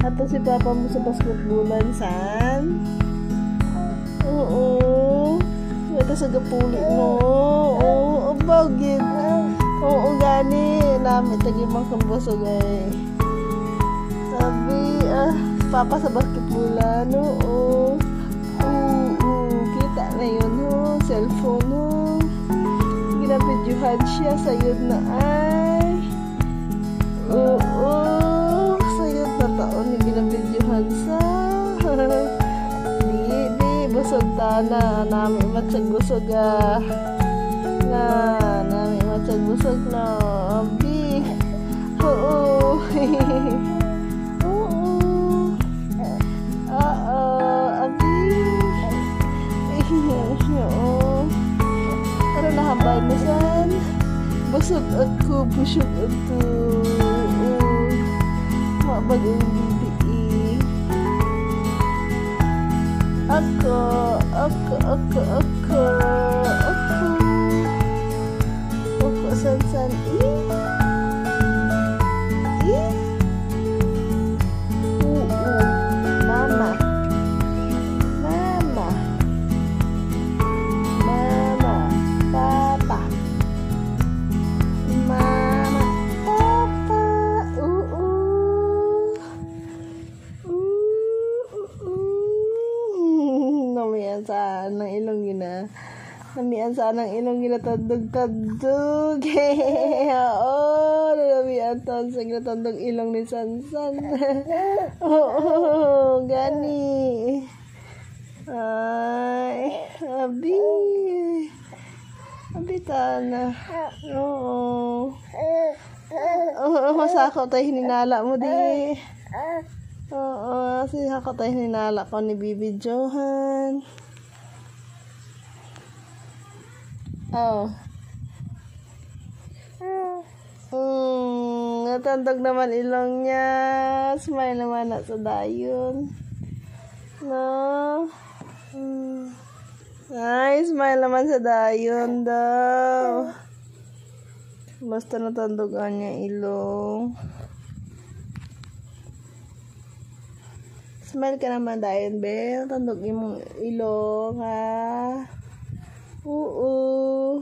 Ato si papa mo sa basketballan, san? Oo. Ito sa gapuli mo. Oo, bagit. Oo, gani. Nami, tagimang kambusog ay. Sabi, papa sa basketballan. Oo. Kita na yun, ho. Cellphone, ho. Ginabidyohan siya. Sayod na ay. Oo. Sayod na taon yung ginabidyohan sa. Di. Busog na. Nami matsag busog na. Nami matsag busog na. Abi. Oo. Ano nahabay mo san? Busog ako, busog ako. Mabag ang bibi. Ako. Ako san. Mama. Saan ng ilong gina. Namian saan ng ilong gina tandog. Oo, namian tan sa gina tandog ilong ni Sansan. Oo, gani. Ay, abi tana. Oo. Masako tayo hininala mo di. Oo, ako tayo hininala ko ni Bibi Johan. Oh. Natandog naman ilong niya. Smile naman na sa dayon. No? Ay, smile naman sa dayon daw. Basta natandogan niya ilong. Smile ka naman dayon, Bel. Tandog imong ilong, ha? Oo.